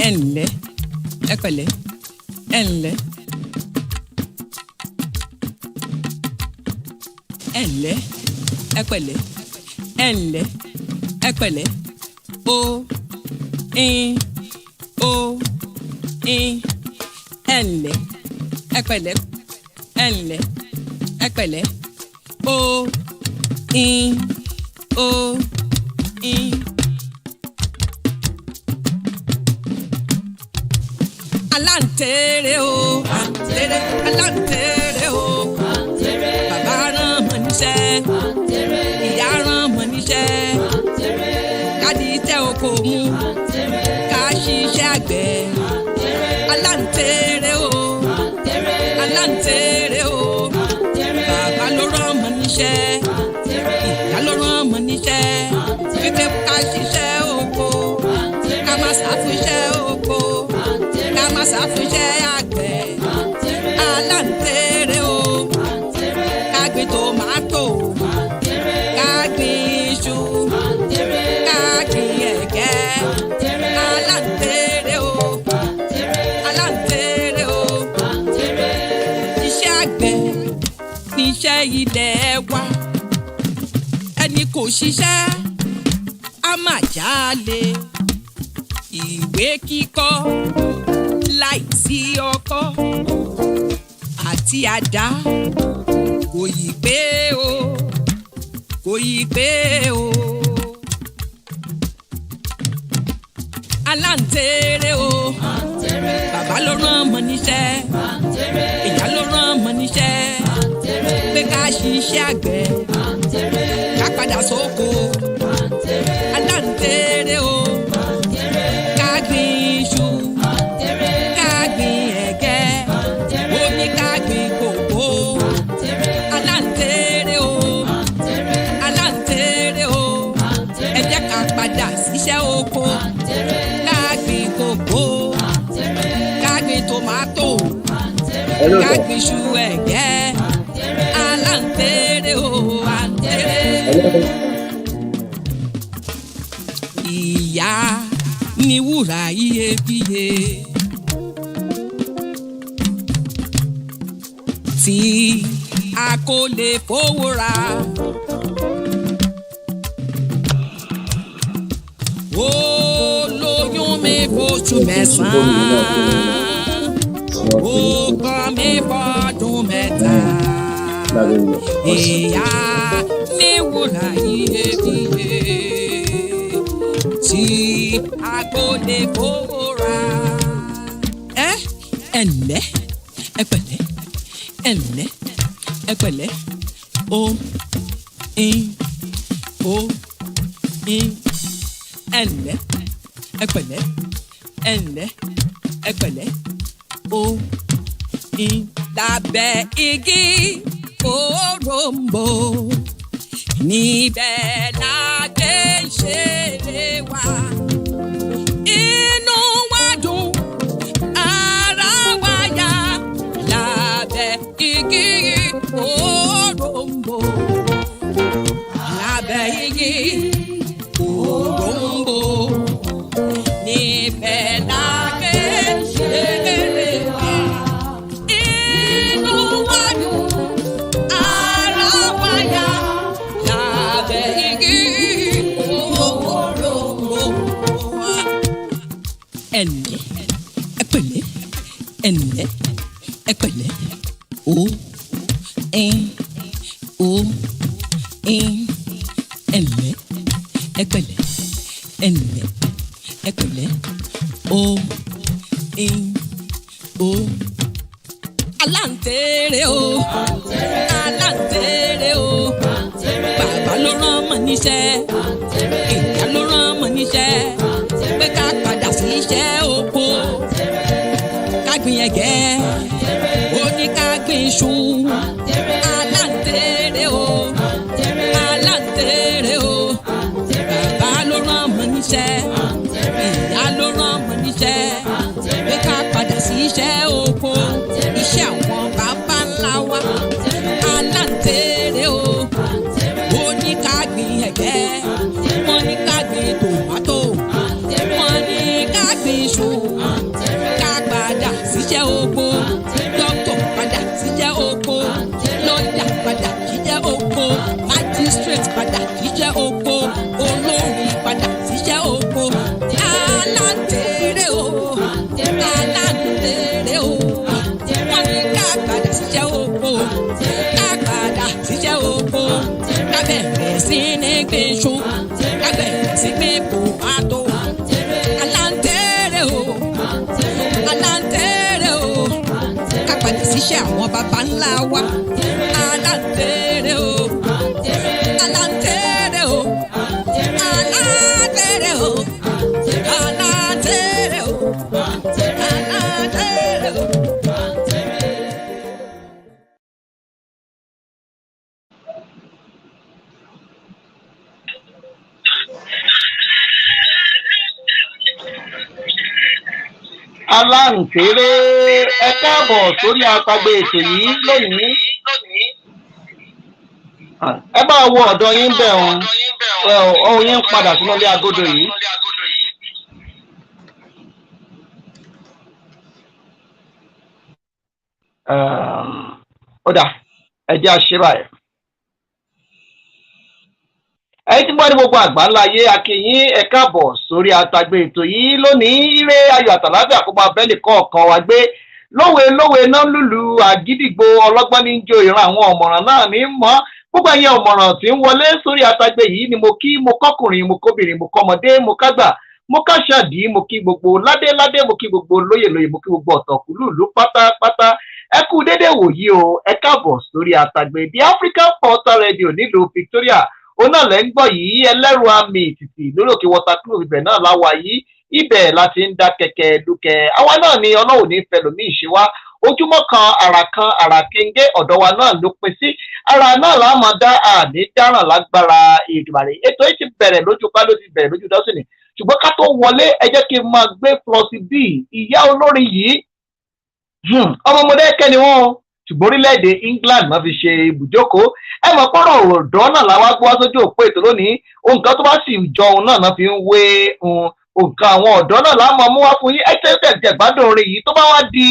ẹnlẹ́ ẹpẹ̀lẹ́ ẹnlẹ́ ẹnlẹ́ ẹpẹ̀lẹ́ ẹnlẹ́ ẹpẹ̀lẹ́ o ẹnlẹ́ ẹpẹ̀lẹ́ ẹnlẹ́ ẹpẹ̀lẹ́ o aláǹtẹ̀rẹ̀ o aláǹtẹ̀rẹ̀ o bàbá rán mọ́ níṣẹ́ ìyá rán mọ́ níṣẹ́ káàdì tẹ oko mú ká ṣiṣẹ́ àgbẹ̀ aláǹtẹ̀rẹ̀ o aláǹtẹ̀rẹ̀ o bàbá ló rán mọ́ níṣẹ́ ìyá ló rán mọ́ níṣẹ́ wípé ká ṣiṣẹ́ oko ká má ṣàfihàn oko ká má ṣàfihàn àgbẹ̀ aláǹtẹ̀rẹ̀ o ká gbin tòmátò ká gbin iṣu ká gbin ẹ̀gẹ́ aláǹtẹ̀rẹ̀ o aláǹtẹ̀rẹ̀ o iṣẹ́ àgbẹ̀ níṣẹ́ ilẹ̀ wa ẹni kò ṣiṣẹ́ á máa jalè ìwé kíkọ́ láìsí ọkọ́ àti àdá kò yí pé o kò yí pé o aláǹtẹ̀rẹ̀ o bàbá ló rán mọ́ níṣẹ́ ìyá ló rán mọ́ níṣẹ́ pé ká ṣiṣẹ́ àgbẹ̀ ká padà sóko aláǹtẹ̀rẹ̀ o ká gbin iṣu ká gbin ẹ̀gẹ́ ó ní ká gbin kòkó aláǹtẹ̀rẹ̀ o aláǹtẹ̀rẹ̀ o ẹ jẹ́ ká padà síṣẹ́ oko ká gbin kòkó ká gbin tòmátò ká gbin iṣu ẹ̀gẹ́ aláǹtẹ̀rẹ̀ o àǹtẹ̀rẹ̀. Ìyá ni wúrà iyebíye tí a kò lè fowó rà. Ó lóyún mi fóṣù mẹ́sàn-án, ó kàn mí fọ́dún mẹ́ta. Ìyá ni wúrà iyebíye tí a kò lè fowó rà. Ẹnlẹ́ ẹpẹ̀lẹ́ ẹnlẹ́ ẹpẹ̀lẹ́ o ẹnlẹ́ ẹpẹ̀lẹ́ ẹnlẹ́ ẹpẹ̀lẹ́ o lábẹ́ igi òrombó níbẹ̀ la gbé ṣeré wa. Inú wa dùn, ara wa yá lábẹ́ igi òrombó. Lábẹ́ igi òrombó níbẹ̀ la gbé ṣeré wa. Inú wa dùn, ara wa yá lábẹ́ igi òrombó. Ẹnlẹ́ ẹpẹ̀lẹ́ ẹnlẹ́ ẹpẹ̀lẹ́ o ẹnlẹ́ ẹpẹ̀lẹ́ ẹnlẹ́ ẹpẹ̀lẹ́ o aláǹtẹ̀rẹ̀ o aláǹtẹ̀rẹ̀ o bàbá ló rán mọ́ níṣẹ́ ìyá ló rán mọ́ níṣẹ́ pé ká padà sí iṣẹ́ oko ká gbin ẹ̀gẹ́ ó ní ká gbin iṣu aláǹtẹ̀rẹ̀ o aláǹtẹ̀rẹ̀ o bàbá ló rán mọ́ níṣẹ́ ìyá ló rán mọ́ níṣẹ́ pé ká padà sí iṣẹ́ oko iṣẹ́ àwọn bàbá ńlá wa aláǹtẹ̀rẹ̀ o ó ní ká gbin ẹ̀gẹ́ wọ́n ní ká gbin tòmátò síṣẹ́ àwọn baba ńlá wa. Aláǹtẹ̀rẹ̀ o, aláǹtẹ̀rẹ̀ o, aláǹtẹ̀rẹ̀ o, aláǹtẹ̀rẹ̀ o, aláǹtẹ̀rẹ̀ o. Aláǹtẹ̀rẹ̀ ẹ káàbọ̀ sórí àpagbè ètò yìí lónìí. Ẹ bá wo ọ̀dọ̀ yín bẹ̀ ohun yín padà sínú ilé agodo yìí. Ó dà ẹ jẹ́ àṣẹ báyìí. Ẹ̀yin tí wọ́n ní gbogbo àgbáńlá ayé akínyìn ẹ káàbọ̀ sórí àtàgbè ètò yìí lónìí. Ire ayọ̀ àtàlàfíà kó máa bẹ́ẹ̀lì kọ̀ọ̀kan wa gbé lówe náà lùlù àgídìgbò ọlọ́gbọ́n ní jó ìran àwọn ọ̀mọ̀ràn náà ní mọ́. Gbogbo ẹ̀yin ọ̀mọ̀ràn tí ń wọlé sórí àtàgbè yìí ni mo kí, mo kọ́kùnrin, mo kóbìnrin, mo kọ́mọdé, mo kágbà, mo káṣàdí, mo kí gbogbo ládéládé, mo kí gbogbo lóyèlóyè, mo kí gbogbo ọ̀tọ̀kùlùlù pátápátá. Ẹ kú dédé wòyí o, ẹ káàbọ̀ sórí àtàgbè The African Portal Radio nílùú Victoria. Ó náà lẹ́ ń gbọ́ yìí ẹlẹ́rù àmì ìtìtì lórí òkè waterproof ibẹ̀ náà láwa yìí, ibẹ̀ láti ń dá kẹ̀kẹ́ dúkẹ́. Àwa náà ni Ọlọ́run ní fẹlòmíì ṣe wá. Ojúmọ́ kan àrà kéńgé ọ̀dọ̀ wa náà ló pin sí. Ara náà la máa dá àní dáràn lágbára Èdùmàrè. Ètò yìí ti bẹ̀rẹ̀ lójú pa ló ti bẹ̀rẹ̀ lójú dọ́sìnì. Ṣùgbọ́n ká tó wọlé ẹ jẹ́ kí n máa gbé Flossie B, ìyá olórin yìí. Ọmọ ọmọdé kẹ́ni wọn ṣùgbọ́n orílẹ̀-èdè England máa fi ṣe ibùjókòó. Ẹ mọ̀ pọ́nrọ̀ ọ̀dọ́ náà làwọn agbó wá sójú òpó ètò lónìí. Nǹkan tó bá sì jọ òun náà fi ń wé nǹkan àwọn ọ̀dọ́ náà láàmú mú wá fún yín. Ẹ tẹ́tẹ̀ jẹ̀gbádùn orin yìí tó bá wá di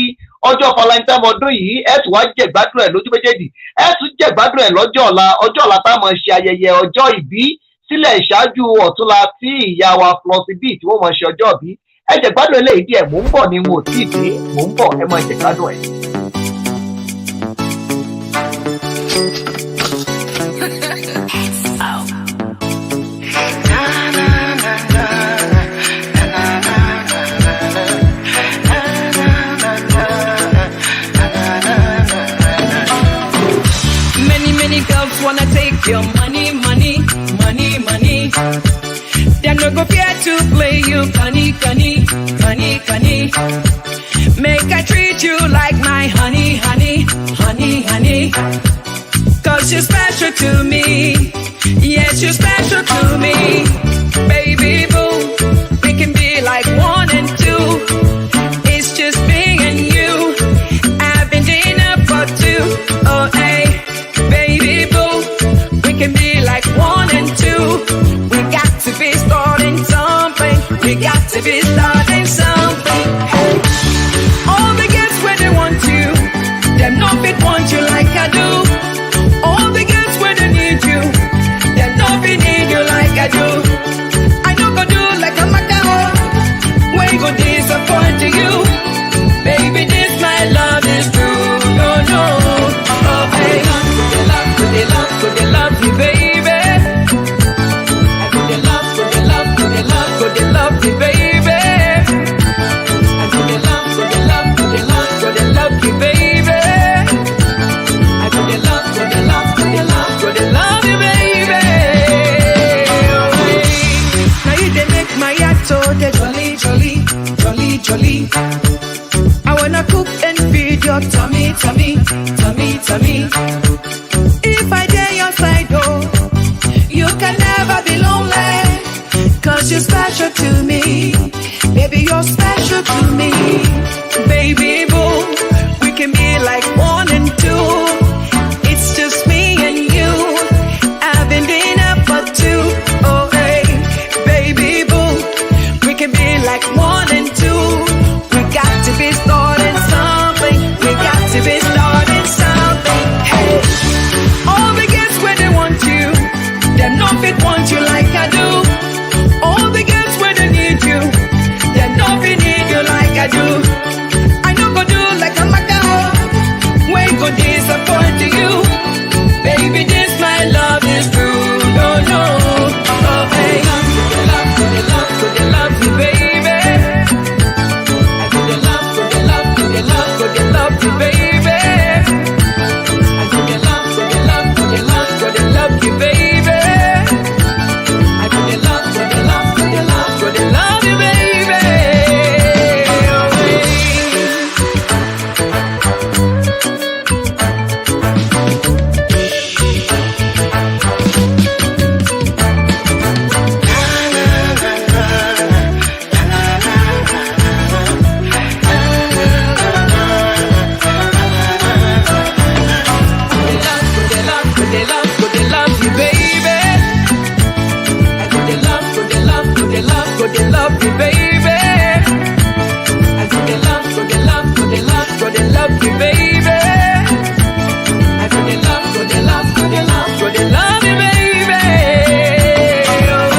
ọjọ́ Valentine ọdún yìí. Ẹ tún wá jẹ̀gbádùn ẹ̀ lójú méjèèjì. Ẹ tún jẹ̀gbádùn ẹ̀ lọ́jọ́ ọ̀la tá a máa ṣe ayẹyẹ ọjọ́ ìbí sílẹ̀ ìṣáájú ọ̀túnla tí ìyá wa Flossie B tí wọ́n máa ṣe ọjọ́ ìbí. Ẹ jẹ̀gbádùn eléyìí díẹ̀, mò ń bọ̀ ni mo tí ì dé, mò ń bọ̀, ẹ máa jẹ̀gbádùn ẹ̀. Many girls wanna take your money. Them no go fear to play you, honey. Make I treat you like my honey. 'Cause you're special to me. Yes, you're special to me. Baby boo, we can be like 1 and 2. It's just me and you, having dinner for 2. Oh hey, baby boo, we can be like 1 and 2. We got to be starting something. Hey. All the girls where they want you, them no fit want you like I do. All the girls where they need you, them no fit need you like I do. I don't go do like a macaw, we go disappoint you. Baby, this my love is true. No. Oh hey, could they love you, baby? I could they love you, baby. I could they love you, baby. I could they love you, baby. Now you they make my heart so they jolly. I wanna cook and feed your tummy. If I dare your side, oh, you can never be lonely. 'Cause you're special to me. Baby, you're special to me. Baby boo, we can be like 1 and 2. It's just me and you, having dinner for 2. Oh hey, baby boo, we can be like 1 and 2. We got to be starting something. Hey, all the girls where they want you, them no fit want you like I do. All the girls where they need you, them no fit need you like I do. I no go do like a macaw, we go disappoint you. Baby, this my love is true. No. Oh hey, could they love you, baby? I could they love you, baby. love me, baby. I go they love, go they love, go they love, go they love me, baby. I go they love, go they love, go they love, go they love me, baby. Oh,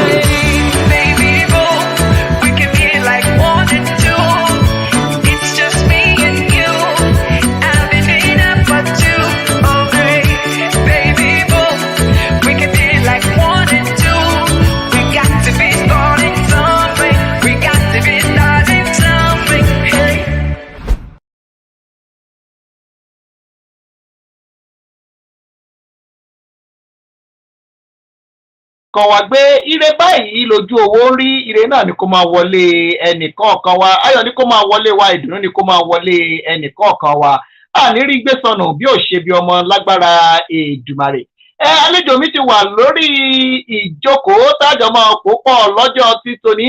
baby, boy, we can be like one and two. It's just me and you. I'll be doing that for two. Oh, baby, boy, we can be like one and two. We got to be starting something. We got to be starting something. Hey. kan wá gbé ire báyìí lójú owó rí, ire náà ni kó máa wọlé ẹnìkọ̀ọ̀kan wa, ayọ̀ ni kó máa wọlé wa, ìdùnnú ni kó máa wọlé ẹnìkọ̀ọ̀kan wa. Àní rí gbé sọnù bí ò ṣe bí ọmọ lágbára Èdùmàrè. Àlejò mi ti wà lórí ìjókòó tájọ máa kó pọ̀ lọ́jọ́ tí tòní.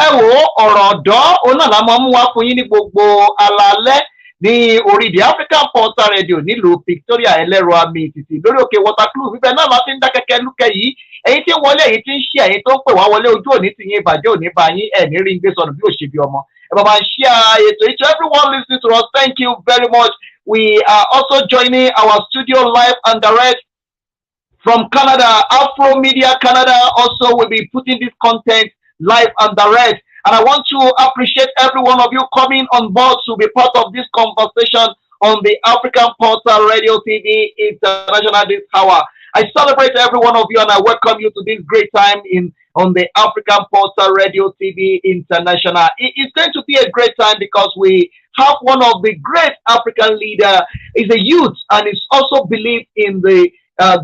Ẹ wò ọ̀rọ̀ ọ̀dọ́ òun náà la máa mú wá fún yín ní gbogbo alaalẹ́ ní orí the African Portal Radio nílùú Victoria ẹlẹ́rọ àmì ìtìtì lórí òkè Waterkloof. Ibẹ̀ náà la fi ń dá kẹ́kẹ́ lúkẹ́ yìí. Ẹ̀yin tí ń wọlé, ẹ̀yin tí ń ṣí, ẹ̀yin tó ń pè wá wọlé, ojú òní ti yín, ìbàjẹ́ òní bá yín, ẹ̀ní rí gbé sọnù bí ò ṣe bí ọmọ. Ẹ bá máa ń ṣí ètò yìí. To everyone listening to us, thank you very much. We are also joining our studio live and direct from Canada. Afro Media Canada also will be putting this content live and direct. And I want to appreciate every one of you coming on board to be part of this conversation on the African Portal Radio TV International this hour. I celebrate every one of you and I welcome you to this great time on the African Portal Radio TV International. It is going to be a great time because we have one of the great African leaders. He's a youth and he's also believed in the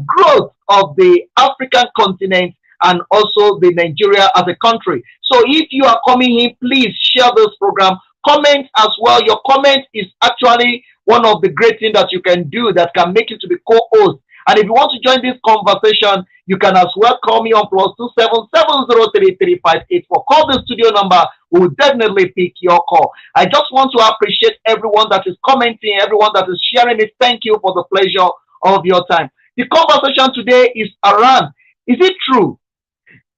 growth of the African continent and also the Nigeria as a country. So if you are coming in, please share this program. Comment as well. Your comment is actually one of the great things that you can do that can make you to be co-host. And if you want to join this conversation, you can as well call me on +277033584. Call the studio number. We will definitely pick your call. I just want to appreciate everyone that is commenting, everyone that is sharing it. Thank you for the pleasure of your time. The conversation today is around, is it true?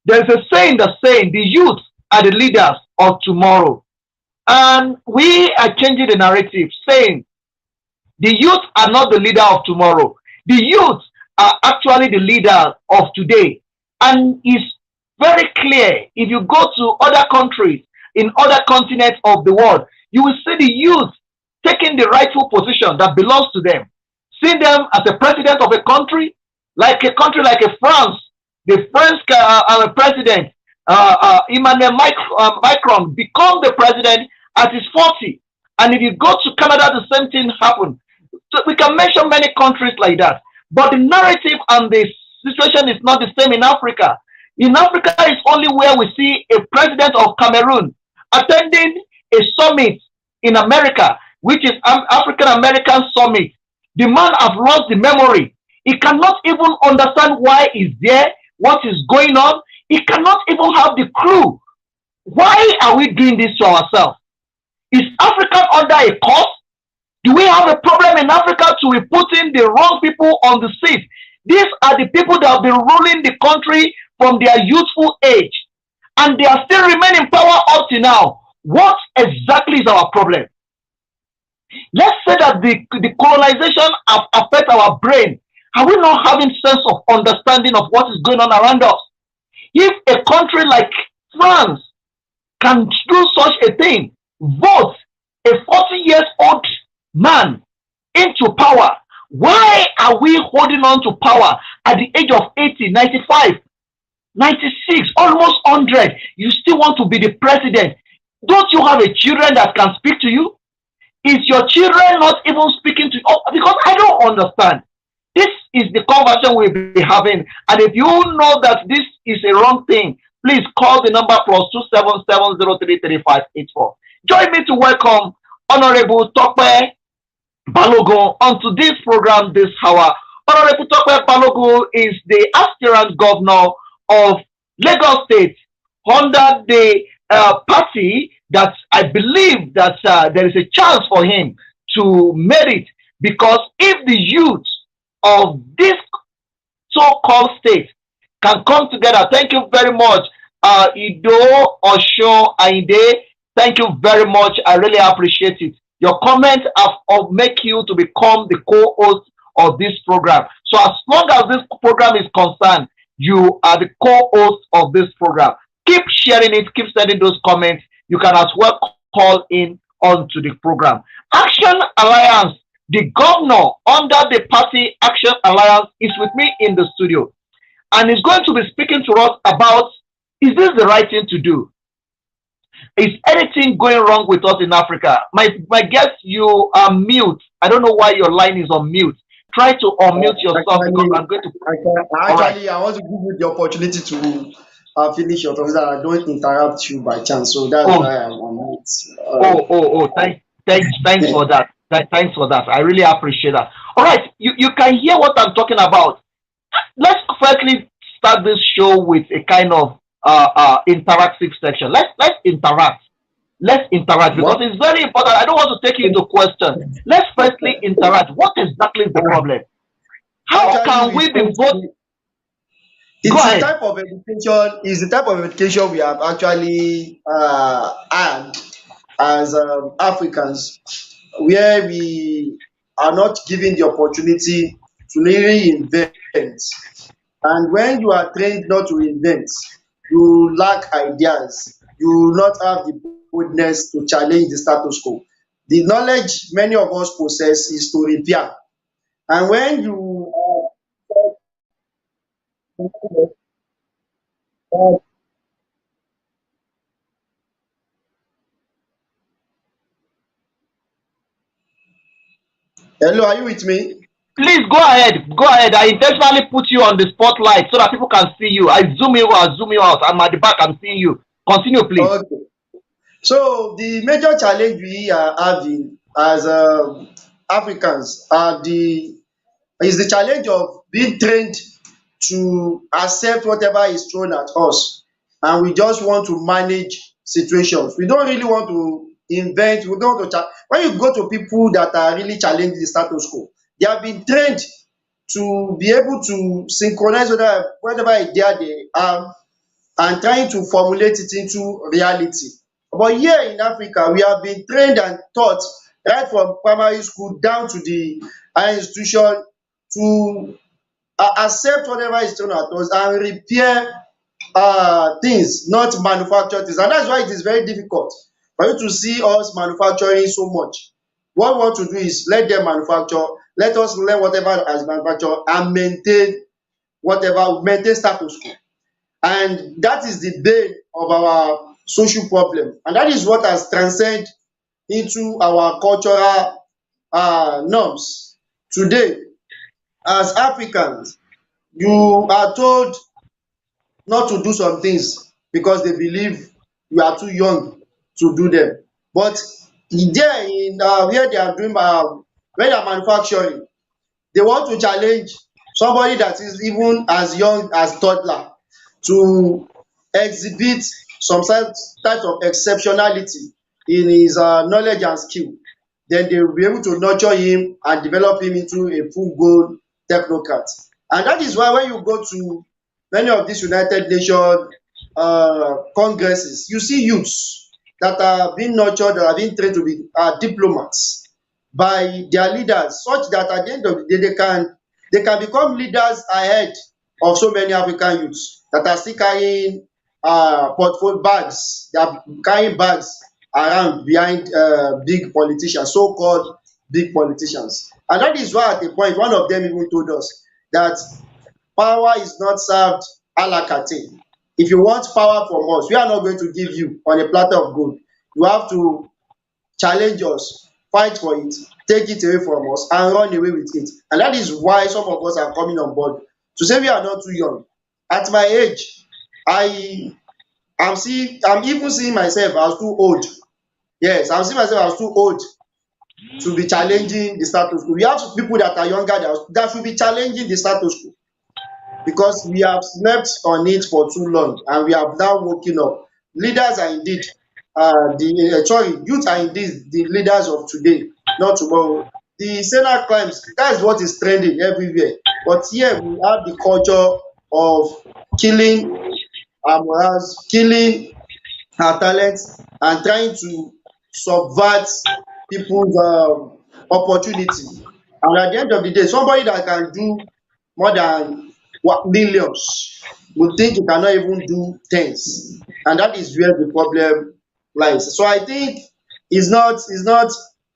There's a saying that's saying the youth are the leaders of tomorrow. And we are changing the narrative, saying the youth are not the leader of tomorrow. The youth are actually the leaders of today. And it's very clear. If you go to other countries, in other continents of the world, you will see the youth taking the rightful position that belongs to them. See them as a president of a country like France. The French president, Emmanuel Macron, become the president at his 40. And if you go to Canada, the same thing happened. So we can mention many countries like that. But the narrative and the situation is not the same in Africa. In Africa, it's only where we see a president of Cameroon attending a summit in America, which is African American Summit. The man has lost the memory. He cannot even understand why he's there, what is going on. He cannot even have the clue. Why are we doing this to ourselves? Is Africa under a curse? Do we have a problem in Africa to be putting the wrong people on the seat? These are the people that have been ruling the country from their youthful age, and they are still remaining in power up to now. What exactly is our problem? Let's say that the colonization affects our brain. Are we not having sense of understanding of what is going on around us? If a country like France can do such a thing, vote a 40-year-old man into power, why are we holding on to power at the age of 80, 95, 96, almost 100? You still want to be the president. Don't you have a children that can speak to you? Is your children not even speaking to you? Oh, because I don't understand. This is the conversation we'll be having. And if you know that this is a wrong thing, please call the number +277033584. Join me to welcome Honorable TOPE Balogun onto this program this hour. Honorable TOPE Balogun is the aspirant governor of Lagos State under the party that I believe that there is a chance for him to merit, because if the youth of this so-called state can come together. Thank you very much, Ido Osho Ainde, thank you very much. I really appreciate it. Your comments have make you to become the co-host of this program. So as long as this program is concerned, you are the co-host of this program. Keep sharing it, keep sending those comments. You can as well call in onto the program. Action Alliance, the governor under the party Action Alliance is with me in the studio and is going to be speaking to us about, is this the right thing to do? Is anything going wrong with us in Africa? My guess, you are mute. I don't know why your line is on mute. Try to unmute yourself because I'm going to. I want to give you the opportunity to finish your talk so that I don't interrupt you by chance. So that's why I'm on it. Thanks for that. Thanks for that. I really appreciate that. All right, you can hear what I'm talking about. Let's firstly start this show with a kind of interactive section. Let's interact. Let's interact because it's very important. I don't want to take you into question. Let's firstly interact. What exactly is the problem? How can we be voting? It's the type of education. Is the type of education we have actually had as Africans, where we are not given the opportunity to really invent. And when you are trained not to invent, you lack ideas. You will not have the boldness to challenge the status quo. The knowledge many of us possess is to repair. And when you hello, are you with me? Please go ahead. Go ahead. I intentionally put you on the spotlight so that people can see you. I zoom in out, zoom you out. I'm at the back. I'm seeing you. Continue, please. Okay. So the major challenge we are having as Africans is the challenge of being trained to accept whatever is thrown at us, and we just want to manage situations. We don't really want to invent. We don't want to when you go to people that are really challenging the status quo, they have been trained to be able to synchronize whatever idea they have and trying to formulate it into reality. But here in Africa, we have been trained and taught right from primary school down to the higher institution to accept whatever is thrown at us and repair things, not manufacture things. And that's why it is very difficult for you to see us manufacturing so much. What we want to do is let them manufacture, let us learn whatever has manufactured and maintain status quo. And that is the bane of our social problem. And that is what has transcended into our cultural norms. Today, as Africans, you are told not to do some things because they believe you are too young to do them. But there in where they are doing where they are manufacturing, they want to challenge somebody that is even as young as toddler to exhibit some type of exceptionality in his knowledge and skill. Then they will be able to nurture him and develop him into a full-grown technocrat. And that is why when you go to many of these United Nations congresses, you see youths that are being nurtured, that are being trained to be diplomats by their leaders, such that at the end of the day they can become leaders ahead of so many African youths that are still carrying portfolio bags. They are carrying bags around behind big politicians, so-called big politicians. And that is why at a point one of them even told us that power is not served a la carte. If you want power from us, we are not going to give you on a platter of gold. You have to challenge us, fight for it, take it away from us, and run away with it. And that is why some of us are coming on board to say we are not too young. At my age, I'm even seeing myself as too old. Yes, I'm seeing myself as too old to be challenging the status quo. We have people that are younger that should be challenging the status quo because we have slept on it for too long and we have now woken up. Leaders are indeed youth are indeed the leaders of today, not tomorrow. The Senate crimes, that's what is trending everywhere. But here we have the culture of killing our morals, killing our talents, and trying to subvert people's opportunity. And at the end of the day, somebody that can do more than millions will think he cannot even do tens, and that is where the problem lies. So I think it's not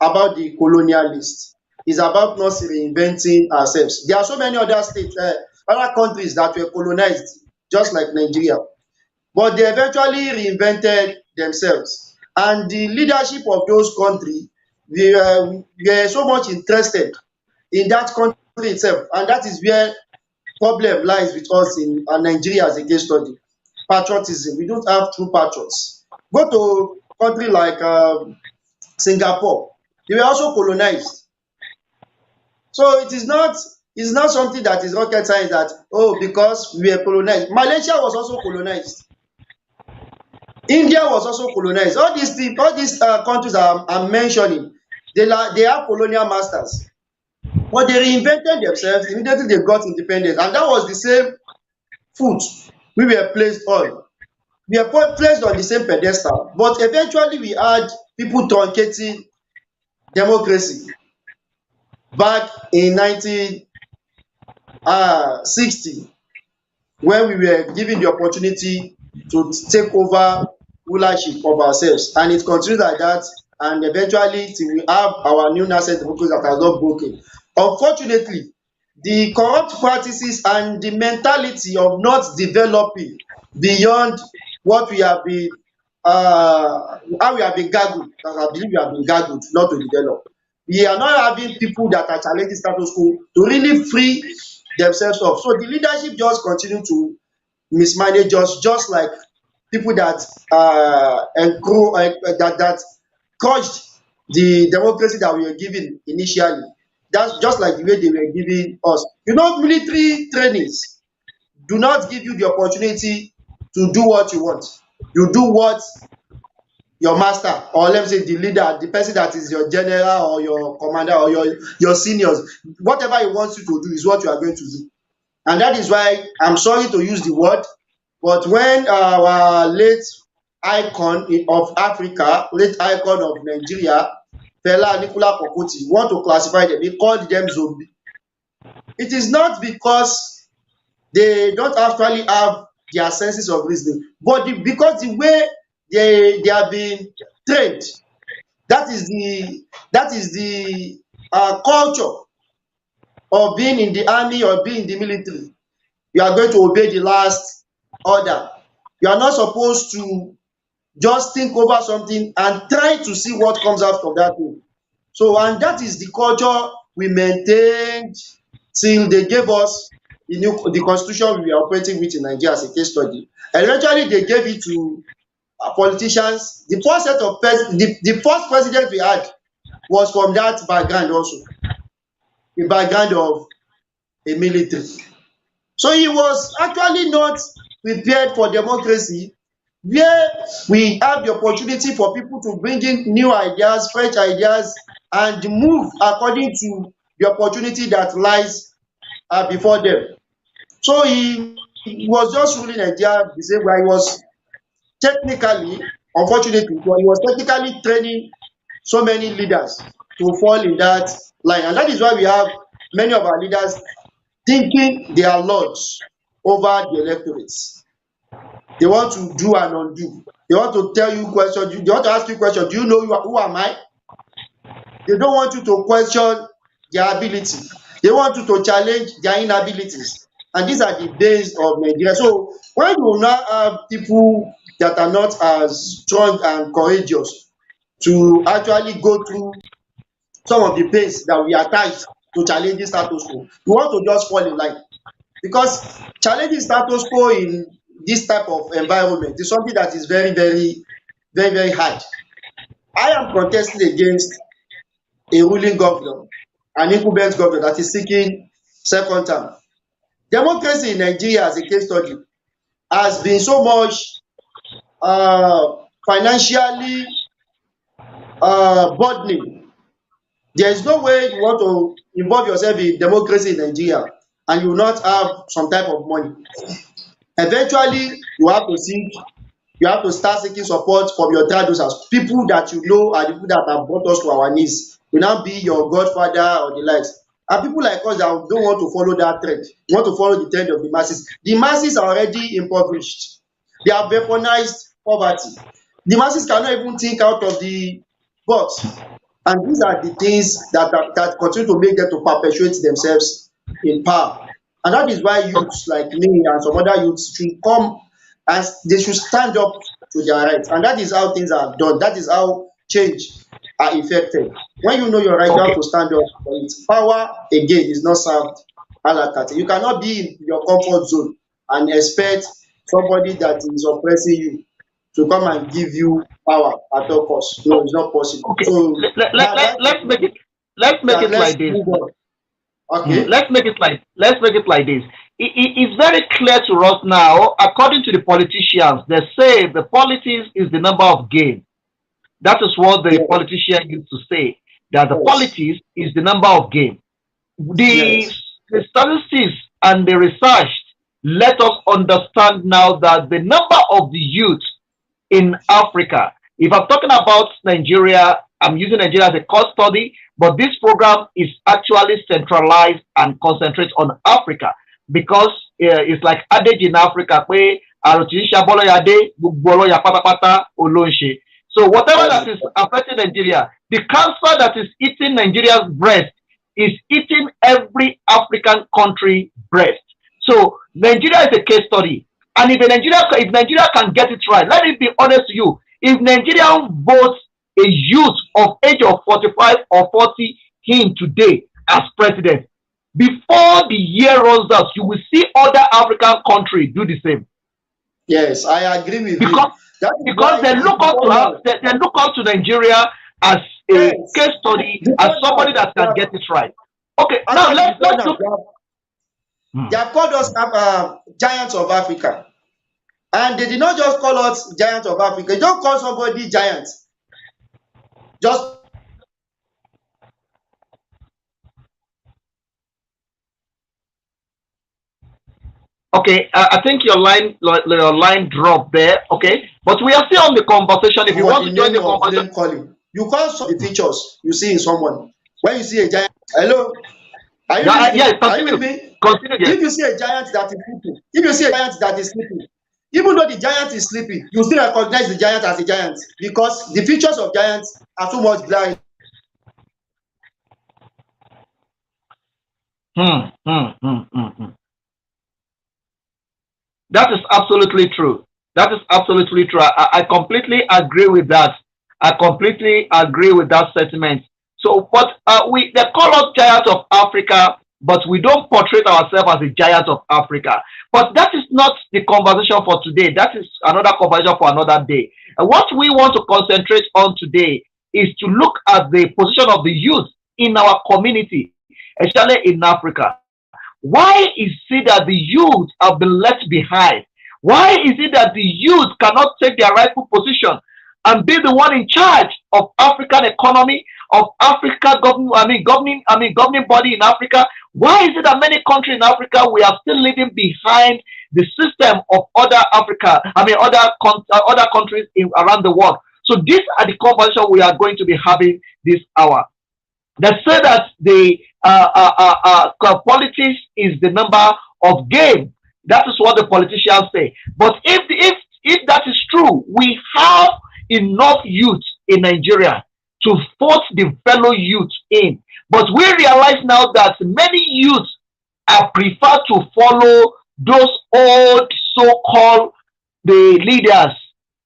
about the colonialist. It's about not reinventing ourselves. There are so many other states, other countries that were colonized, just like Nigeria, but they eventually reinvented themselves. And the leadership of those countries were so much interested in that country itself, and that is where problem lies with us in Nigeria as a case study. Patriotism. We don't have true patriots. Go to country like Singapore. They were also colonized. So it is not something that is rocket science that, oh, because we were colonized. Malaysia was also colonized. India was also colonized. All these things, all these countries I'm mentioning, they have colonial masters, but they reinvented themselves immediately they got independence, and that was the same foot we were placed on. We were placed on the same pedestal, but eventually we had people truncating democracy back in 1960, when we were given the opportunity to take over rulership of ourselves, and it continued like that, and eventually till we have our new nascent democracy that has not broken. Unfortunately, the corrupt practices and the mentality of not developing beyond what we have been how we have been gargled, because I believe we have been gargled not to develop. We are not having people that are challenging status quo to really free themselves up. So the leadership just continue to mismanage us, just like people that that crushed the democracy that we were given initially. That's just like the way they were giving us. Military trainings do not give you the opportunity to do what you want. You do what your master, or let me say the leader, the person that is your general or your commander or your seniors, whatever he wants you to do is what you are going to do. And that is why I'm sorry to use the word, but when our late icon of Africa, late icon of Nigeria, Fela Anikulapo Kuti, want to classify them, he called them zombie. It is not because they don't actually have their senses of reasoning, but because the way they have been trained, that is the culture of being in the army or being in the military. You are going to obey the last order. You are not supposed to just think over something and try to see what comes out of that thing. So, and that is the culture we maintained till they gave us the constitution we are operating with in Nigeria as a case study. And eventually they gave it to politicians. The first president we had was from that background also, the background of a military. So he was actually not prepared for democracy, where we have the opportunity for people to bring in new ideas, fresh ideas, and move according to the opportunity that lies before them. So he was just ruling Nigeria the same way. He was technically, unfortunately, he was technically training so many leaders to fall in that line. And that is why we have many of our leaders thinking they are lords over the electorates. They want to do and undo. They want to tell you questions. They want to ask you questions. Do you know who am I? They don't want you to question their ability. They want you to challenge their inabilities. And these are the days of Nigeria. So when you now have people that are not as strong and courageous to actually go through some of the pains that we attach to challenging status quo, you want to just fall in line, because challenging status quo in this type of environment is something that is very, very, very, very hard. I am contesting against a ruling governor, an incumbent governor that is seeking second term. Democracy in Nigeria as a case study has been so much financially burdening. There is no way you want to involve yourself in democracy in Nigeria and you will not have some type of money. Eventually, you have to start seeking support from your tribe as people that you know are the people that have brought us to our knees will now be your godfather or the likes. And people like us that don't want to follow that trend, want to follow the trend of the masses. The masses are already impoverished. They have weaponized poverty. The masses cannot even think out of the box. And these are the things that continue to make them to perpetuate themselves in power. And that is why youths like me and some other youths should come and they should stand up to their rights. And that is how things are done. That is how change are effected. When you know your right, you have Okay. to stand up for it. Power, again, is not served a la carte. You cannot be in your comfort zone and expect somebody that is oppressing you to come and give you power at all costs. No, it's not possible. Okay. So that Let's make it. Let's make that it let's like this. move on. Okay. Let's make it like this. It's very clear to us now. According to the politicians, they say the politics is the number of gain. That is what the Yes. politician used to say. That the Yes. politics is the number of gain. The, Yes. the statistics and the research let us understand now that the number of the youth in Africa. If I'm talking about Nigeria, I'm using Nigeria as a case study, but this program is actually centralized and concentrates on Africa because it's like adage in Africa, pé àrùn tí ń ṣabọ́lọ́yàdé, gbogbo ọlọ́yà pátápátá olóńṣe. So whatever that is affecting Nigeria, the cancer that is eating Nigeria's breast is eating every African country breast. So Nigeria is a case study. And if Nigeria can get it right, let me be honest to you. If Nigeria votes a youth of age of 45 or 40 in today as president, before the year runs out, you will see other African countries do the same. Yes, I agree with Because you. That is because why they look up to us, they look up to Nigeria as a yes, case study, as because somebody that can get it right. Okay, now let's look. they have called us giants of Africa. And they did not just call us giants of Africa. They don't call somebody giant. Just Okay, I think your line dropped there. Okay, but we are still on the conversation. If you for want the to join the name of conversation, name calling. You call some of the features you see in someone. When you see a giant, hello, are you yeah, listening? Are you continue, with me? continue. Yes. If you see a giant that is sleeping, if you see a giant that is sleeping, even though the giant is sleeping, you still recognize the giant as a giant because the features of giants are too much blind. That is absolutely true. That is absolutely true. I completely agree with that. I completely agree with that sentiment. So, but they call us giants of Africa, but we don't portray ourselves as a giant of Africa. But that is not the conversation for today. That is another conversation for another day. And what we want to concentrate on today is to look at the position of the youth in our community, especially in Africa. Why is it that the youth have been left behind? Why is it that the youth cannot take their rightful position and be the one in charge of African economy, of Africa governing body in Africa? Why is it that many countries in Africa we are still living behind the system of other other countries around the world? So these are the conversations we are going to be having this hour. They say that the politics is the number of game. That is what the politicians say. But if that is true, we have enough youth in Nigeria to force the fellow youth in. But we realize now that many youth are prefer to follow those old so-called the leaders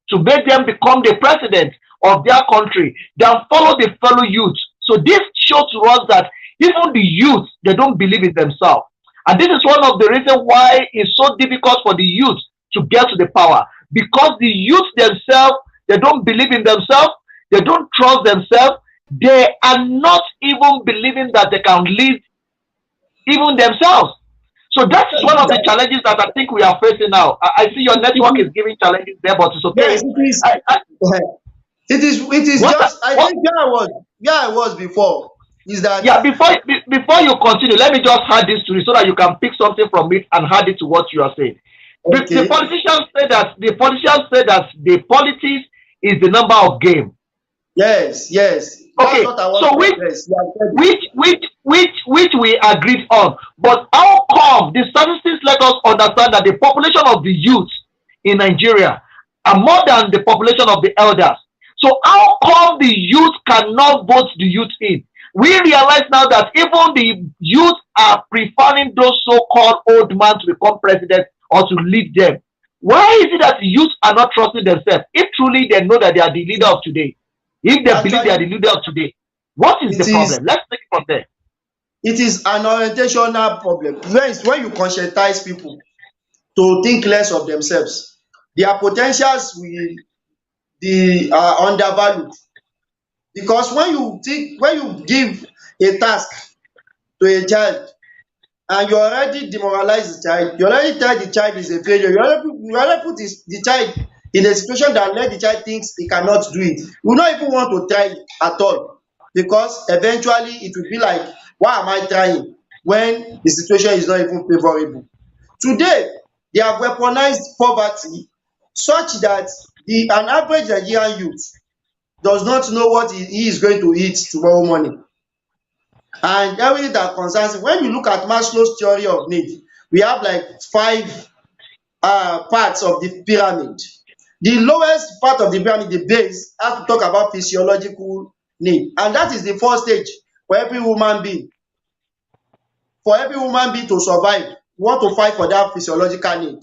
to make them become the president of their country than follow the fellow youth. So this shows to us that even the youth, they don't believe in themselves. And this is one of the reasons why it's so difficult for the youth to get to the power. Because the youth themselves, they don't believe in themselves, they don't trust themselves, they are not even believing that they can lead even themselves. So that's one of the challenges that I think we are facing now. I see your network is giving challenges there, but it's okay. Yes, it is just I think where I was before is that before you continue, let me just add this to it so that you can pick something from it and add it to what you are saying. The Okay. politicians say that the politics is the number of game. Yes, yes. That's Okay, what I want so to address. You have said it. which we agreed on. But how come the statistics let us understand that the population of the youth in Nigeria are more than the population of the elders? So how come the youth cannot vote the youth in? We realize now that even the youth are preferring those so-called old men to become president or to lead them. Why is it that the youth are not trusting themselves if truly they know that they are the leader of today? If they believe they are Actually, the leader of today, what is it the is problem? Let's take it from there. it is an orientational problem. When you conscientize people to think less of themselves, their potentials will be undervalued. Because when you give a task to a child and you already demoralize the child, you already tell the child is a failure, you already put the child in a situation that let the child thinks he cannot do it. You will not even want to try at all, because eventually it will be like, why am I trying when the situation is not even favourable? Today they have weaponized poverty such that an average Nigerian youth does not know what he is going to eat tomorrow morning, and everything that concerns him. When you look at Maslow's theory of need, we have like five parts of the pyramid. The lowest part of the pyramid, the base, has to talk about physiological need, and that is the first stage for every human being. For every human being to survive, you want to fight for that physiological need,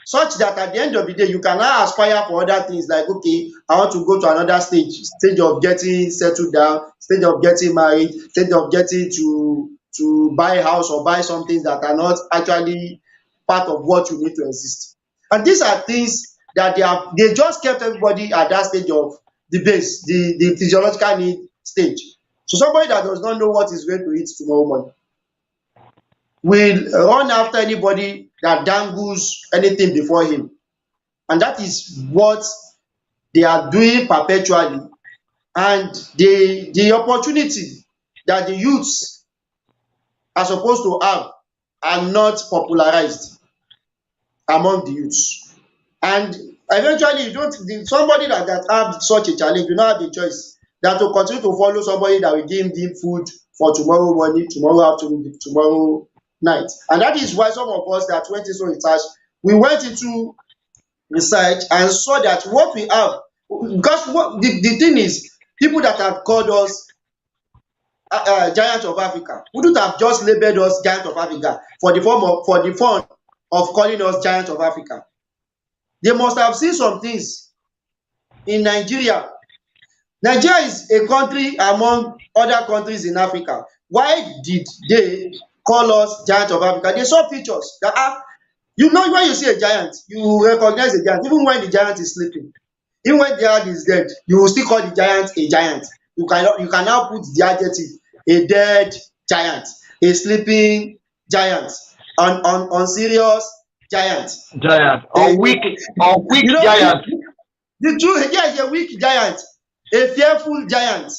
such that at the end of the day you can now aspire for other things, like, okay, I want to go to another stage of getting settled down, stage of getting married, stage of getting to buy a house or buy some things that are not actually part of what you need to exist. And these are things that they just kept everybody at that stage of the base, the physiological need stage. So somebody that does not know what is going to eat tomorrow morning will run after anybody that dangles anything before him, and that is what they are doing perpetually. And the opportunity that the youths are supposed to have are not popularized among the youths. And eventually you don't somebody that have such a challenge, you not have a choice than to continue to follow somebody that will give him food for tomorrow morning, tomorrow afternoon, tomorrow night. And that is why some of us that went into research, we went into research and saw that what we have, because the thing is, people that have called us giant of Africa wouldn't have just labelled us giant of Africa for the fun of calling us giant of Africa. They must have seen some things in Nigeria. Nigeria is a country among other countries in Africa. Why did they call us giant of Africa? They saw pictures that you know, when you see a giant, you recognize a giant even when the giant is sleeping. Even when the giant is dead, you will still call the giant a giant. You can now put the adjective a dead giant, a sleeping giant, unserious giant. Giant A, or weak you know, giant. the truth, yes, a weak giant, a fearful giant.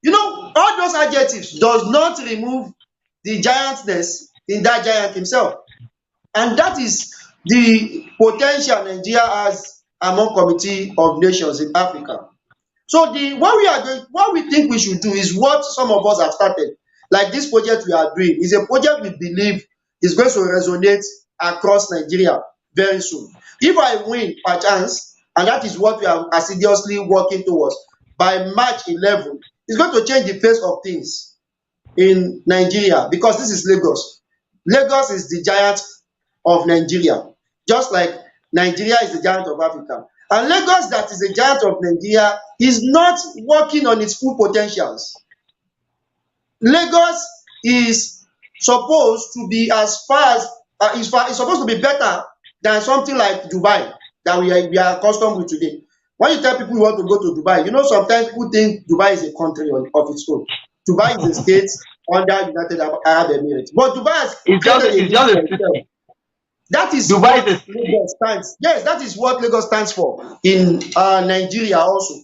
You know, all those adjectives does not remove the giantness in that giant himself. And that is the potential Nigeria has among Committee of Nations in Africa. So what we think we should do is what some of us have started. Like this project we are doing is a project we believe is going to resonate across Nigeria very soon. If I win perchance, and that is what we are assiduously working towards, by March 11, it's going to change the face of things in Nigeria, because this is Lagos. Lagos is the giant of Nigeria, just like Nigeria is the giant of Africa. And Lagos, that is the giant of Nigeria, is not working on its full potentials. Lagos is supposed to be is supposed to be better than something like Dubai that we are accustomed with today. When you tell people you want to go to Dubai, you know, sometimes people think Dubai is a country of its own. Dubai is a state under United Arab Emirates, but Dubai has created a It's name just for a itself. That is Dubai what is Lagos stands. Yes, that is what Lagos stands for in Nigeria also.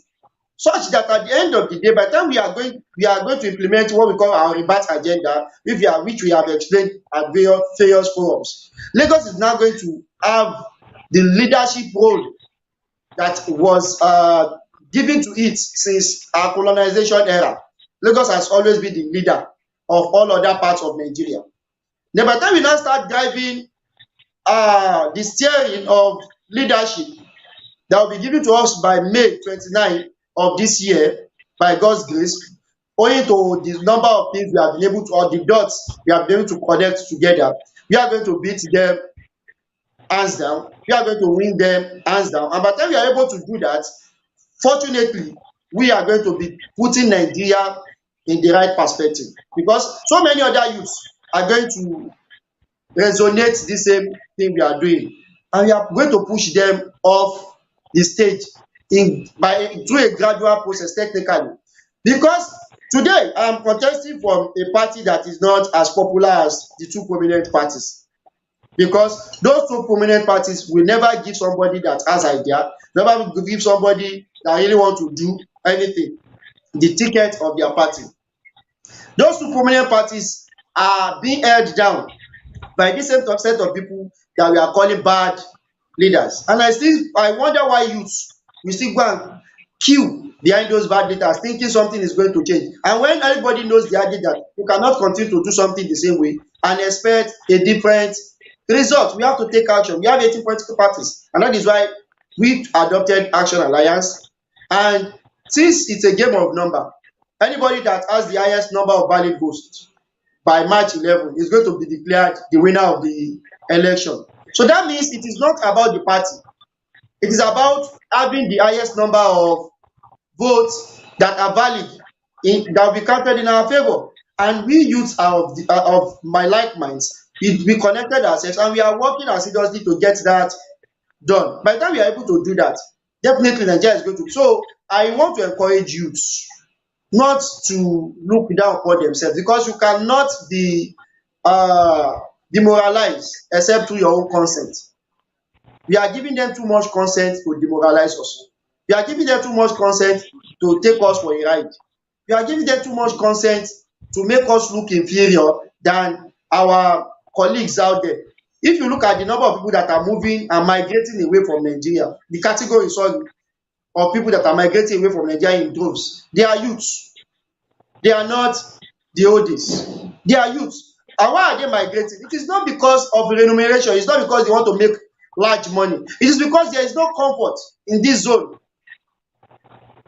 Such that at the end of the day, by the time we are going to implement what we call our rebate agenda, which we have explained at various forums, Lagos is now going to have the leadership role that was given to it since our colonization era. Lagos has always been the leader of all other parts of Nigeria. Then by the time we now start driving the steering of leadership that will be given to us by May 29 of this year, by God's grace, owing to the number of things we have been able to, or the dots we have been able to connect together, we are going to beat them hands down. We are going to win them hands down. And by the time we are able to do that, fortunately, we are going to be putting Nigeria in the right perspective, because so many other youths are going to resonate the same thing we are doing, and we are going to push them off the stage through a gradual process technically. Because today I am contesting from a party that is not as popular as the two prominent parties, because those two prominent parties will never give somebody that has idea, never give somebody that really want to do anything the ticket of their party. Those two prominent parties are being held down by this same set of people that we are calling bad leaders. And I wonder why youths will still go and queue behind those bad leaders, thinking something is going to change. And when everybody knows the idea that you cannot continue to do something the same way and expect a different result, we have to take action. We have 18 political parties, and that is why we adopted Action Alliance. And since it's a game of number, anybody that has the highest number of valid votes by March 11 is going to be declared the winner of the election. So that means it is not about the party. It is about having the highest number of votes that are valid, that will be counted in our favor. And we youths are of my like minds. We connected ourselves, and we are working assiduously to get that done. By the time we are able to do that, definitely Nigeria is going to. So I want to encourage youths not to look down upon themselves, because you cannot be demoralized except through your own consent. We are giving them too much consent to demoralize us. We are giving them too much consent to take us for a ride. We are giving them too much consent to make us look inferior than our colleagues out there. If you look at the number of people that are moving and migrating away from Nigeria, the category, of people that are migrating away from Nigeria in droves, they are youths. They are not the oldies. They are youths. And why are they migrating? It is not because of remuneration. It's not because they want to make large money. It is because there is no comfort in this zone.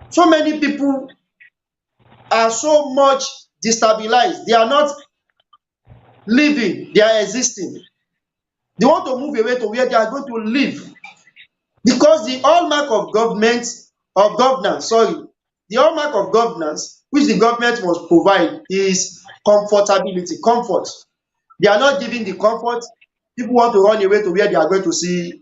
So many people are so much destabilized. They are not living, they are existing. They want to move away to where they are going to live. Because the hallmark of governance, the hallmark of governance which the government must provide is comfortability, comfort. They are not giving the comfort. People want to run away to where they are going to see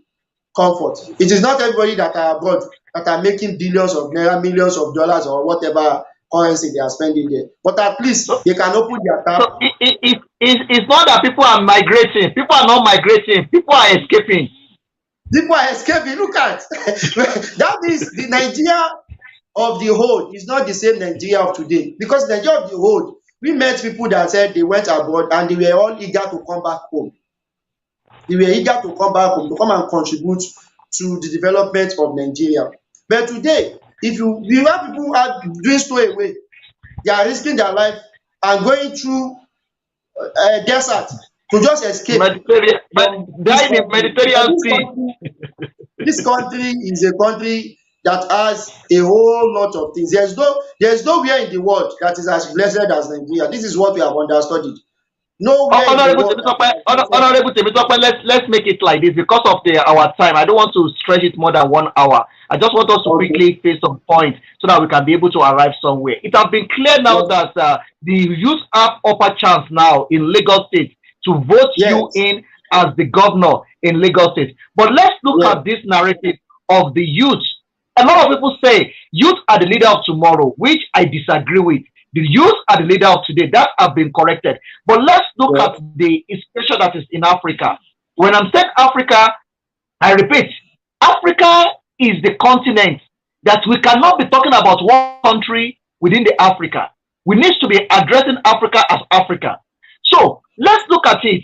comfort. It is not everybody that are abroad that are making billions of naira, millions of dollars, or whatever currency they are spending there. But at least they can open their tap. So it's not that people are migrating. People are not migrating. People are escaping. People are escaping. Look at that means the Nigeria of the old is not the same Nigeria of today. Because Nigeria of the old, we met people that said they went abroad and they were all eager to come back home. They were eager to come back home, to come and contribute to the development of Nigeria. But today, if you have people who are doing stowaway, they are risking their life and going through a desert to just escape. Mediterranean Sea. This country is a country that has a whole lot of things. There is nowhere in the world that is as blessed as Nigeria. This is what we have understudied. Honorable Temitope, let's make it like this because of our time. I don't want to stretch it more than 1 hour. I just want us to quickly face some points so that we can be able to arrive somewhere. It has been clear now that the youth have upper chance now in Lagos State to vote you in as the governor in Lagos State. But let's look at this narrative of the youth. A lot of people say youth are the leader of tomorrow, which I disagree with. The youth are the leader of today. That have been corrected. But let's look at the situation that is in Africa. When I'm saying Africa, I repeat, Africa is the continent that we cannot be talking about one country within the Africa. We need to be addressing Africa as Africa. So let's look at it.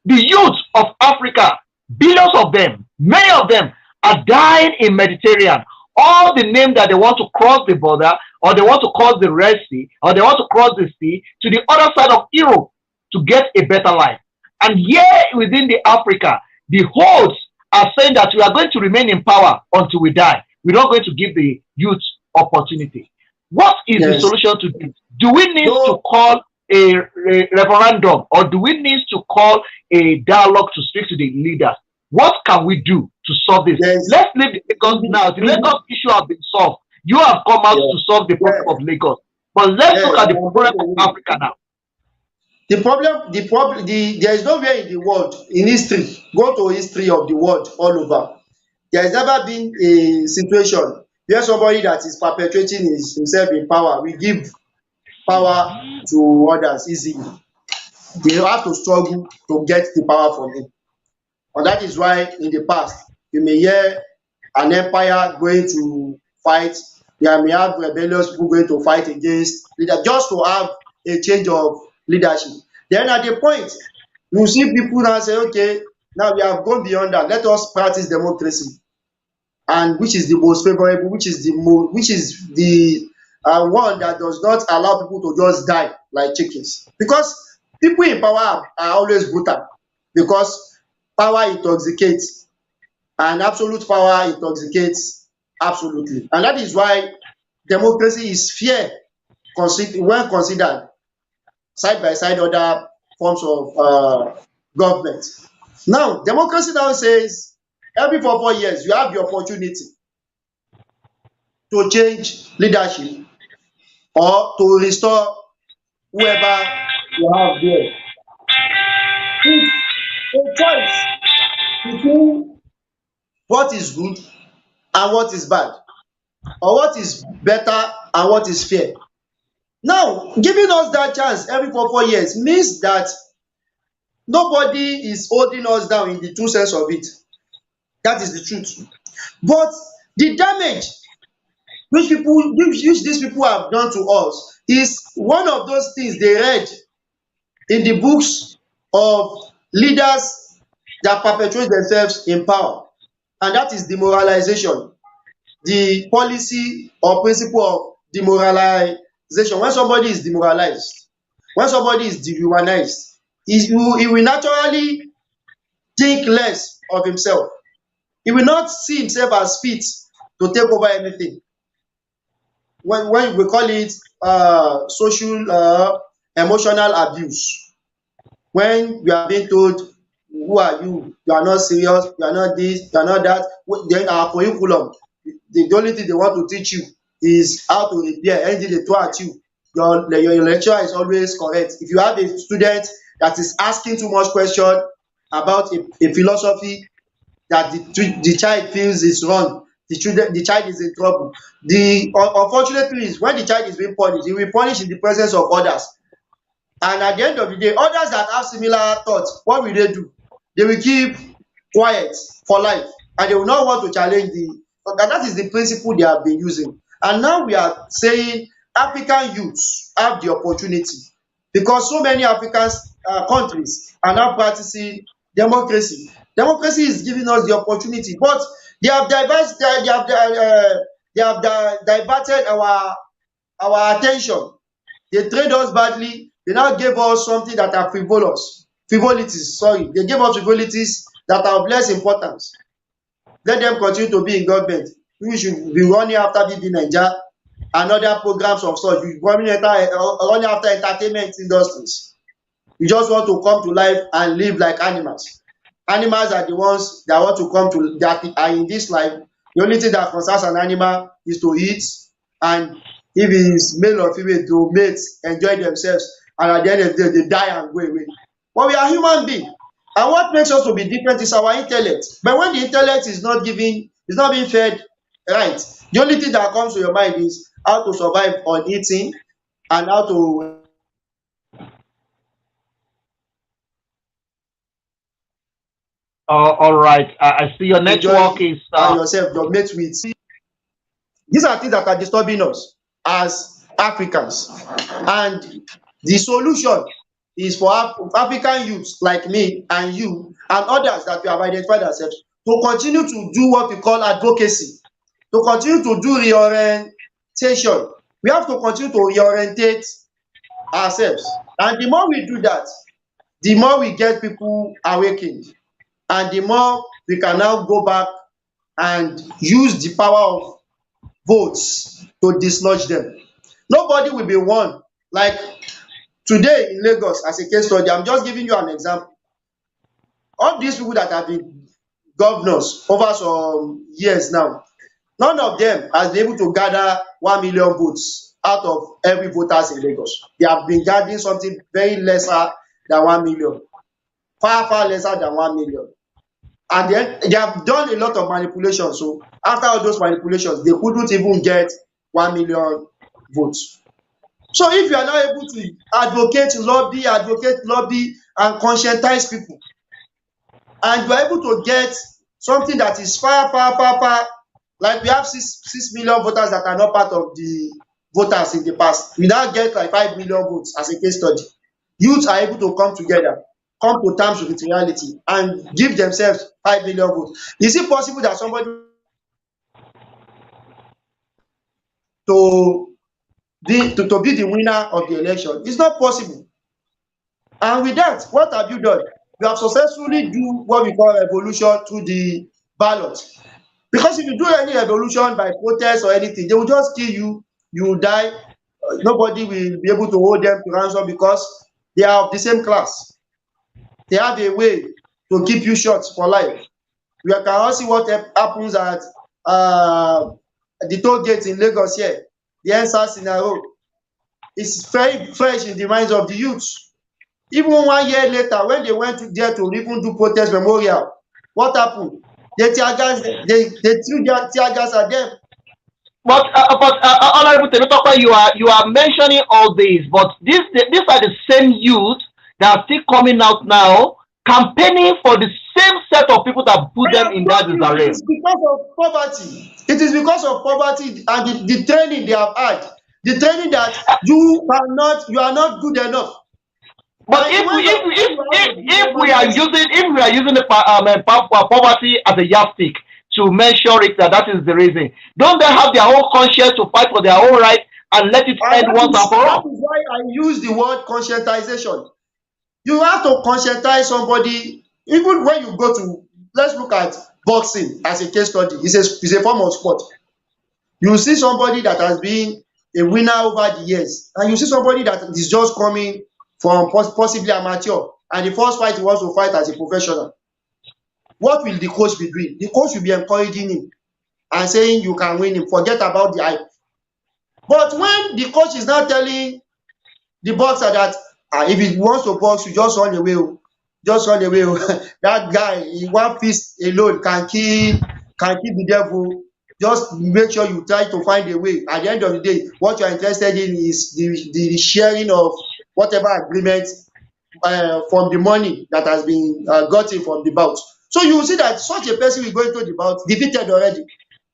The youth of Africa, Billions of them, many of them are dying in Mediterranean. All the name that they want to cross the border, or they want to cross the Red Sea, or they want to cross the sea to the other side of Europe to get a better life. And here within the Africa, the hosts are saying that we are going to remain in power until we die. We're not going to give the youth opportunity. What is the solution to this? Do we need to call a referendum, or do we need to call a dialogue to speak to the leaders? What can we do to solve this? Let's leave the Lagos now. The Lagos issue has been solved. You have come out to solve the problem of Lagos. But let's look at the problem of Africa now. There is nowhere in the world, in history, go to history of the world all over. There has never been a situation where somebody that is perpetuating himself in power will give power to others easily. They have to struggle to get the power from him. And that is why in the past, you may hear an empire going to fight, you may have rebellious people going to fight against leaders just to have a change of leadership. Then at the point, you see people now say, okay, now we have gone beyond that. Let us practice democracy. And which is the most favorable, which is the one that does not allow people to just die like chickens. Because people in power are always brutal. Because power intoxicates, and absolute power intoxicates absolutely. And that is why democracy is fair when considered side by side other forms of government. Now, democracy now says every 4 years you have the opportunity to change leadership or to restore whoever you have there. It's a choice between what is good and what is bad, or what is better and what is fair. Now, giving us that chance every 4 years means that nobody is holding us down in the true sense of it. That is the truth. But the damage which these people have done to us is one of those things they read in the books of leaders that perpetuate themselves in power, and that is demoralization, the policy or principle of demoralization. When somebody is demoralized, when somebody is dehumanized, he will naturally think less of himself. He will not see himself as fit to take over anything. When we call it social emotional abuse, when you are being told, who are you? You are not serious, you are not this, you are not that. Then our curriculum, the only thing they want to teach you is how to repair anything they throw at you. Your lecturer is always correct. If you have a student that is asking too much question about a philosophy that the child feels is wrong, the child is in trouble. The unfortunate thing is when the child is being punished, he will be punished in the presence of others. And at the end of the day, others that have similar thoughts, what will they do? They will keep quiet for life, and they will not want to challenge that is the principle they have been using. And now we are saying African youths have the opportunity, because so many African countries are now practicing democracy. Democracy is giving us the opportunity, but they have diverted our attention. They trained us badly. They now gave us something that are frivolities. Sorry, they gave us frivolities that are of less importance. Let them continue to be in government. We should be running after BB Naija and other programs of such. We running after entertainment industries. We just want to come to life and live like animals. Animals are the ones that want to come to that are in this life. The only thing that concerns an animal is to eat, and if it is male or female, to mate, enjoy themselves, and at the end of the day, they die and go away. But we are human beings, and what makes us to be different is our intellect. But when the intellect is not being fed right, the only thing that comes to your mind is how to survive on eating and how to All right. I see your network is yourself, your mate with. These are things that are disturbing us as Africans, and the solution is for African youths like me and you and others that we have identified ourselves to continue to do what we call advocacy, to continue to do reorientation. We have to continue to reorientate ourselves. And the more we do that, the more we get people awakened, and the more we can now go back and use the power of votes to dislodge them. Nobody will be won. Like today in Lagos, as a case study, I'm just giving you an example. All these people that have been governors over some years now, none of them has been able to gather 1 million votes out of every voters in Lagos. They have been gathering something very lesser than 1 million, far lesser than 1 million. And then they have done a lot of manipulations. So after all those manipulations, they couldn't even get 1 million votes. So if you are not able to advocate, lobby, and conscientize people, and you are able to get something that is far, like we have 6 million voters that are not part of the voters in the past. We now get like 5 million votes as a case study. Youths are able to come together, come to terms with reality, and give themselves 5 million votes. Is it possible that somebody to be the winner of the election? It's not possible. And with that, what have you done? You have successfully do what we call revolution through the ballot. Because if you do any revolution by protest or anything, they will just kill you, you will die. Nobody will be able to hold them to ransom because they are of the same class. They have a way to keep you short for life. We can all see what happens at the toll gates in Lagos here, the NSAS scenario. It's very fresh in the minds of the youths. Even 1 year later, when they went there to even do protest memorial, what happened? They tear gas, they threw their tear gas at them. But Honorable Temitope, you are mentioning all these, but these are the same youth that are still coming out now, campaigning for the same set of people that put them in that disarray. It is because of poverty. It is because of poverty and the training they have had. The training that you are not good enough. But if we are using the poverty as a yardstick to measure it, that is the reason. Don't they have their own conscience to fight for their own right and let it end once and for all? That is why I use the word conscientization. You have to conscientize somebody. Even when you go to, let's look at boxing as a case study. It's a form of sport. You see somebody that has been a winner over the years, and you see somebody that is just coming from possibly amateur, and the first fight he wants to fight as a professional. What will the coach be doing? The coach will be encouraging him and saying you can win him. Forget about the hype. But when the coach is now telling the boxer that if he wants to box, you just run away. Just run away. That guy in one fist alone can kill the devil. Just make sure you try to find a way. At the end of the day, what you are interested in is the sharing of whatever agreement from the money that has been gotten from the bout. So you will see that such a person will go into the bout defeated already.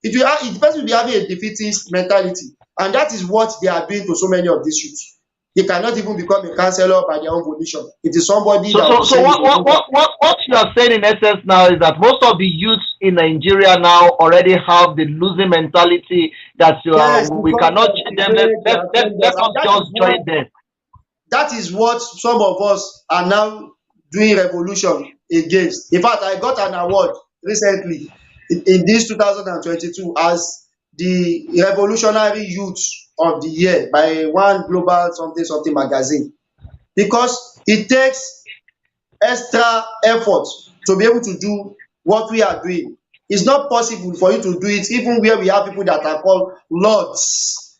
The person will be having a defeatist mentality, and that is what they are doing to so many of these youths. They cannot even become a counselor by their own volition. It is somebody. So what you are saying in essence now is that most of the youths in Nigeria now already have the losing mentality that Yes, we because cannot of change them. Let yes, us just join them. that is what some of us are now doing revolution against. In fact, I got an award recently in this 2022 as the Revolutionary Youth of the Year by one global something magazine, because it takes extra effort to be able to do what we are doing. It's not possible for you to do it even where we have people that are called lords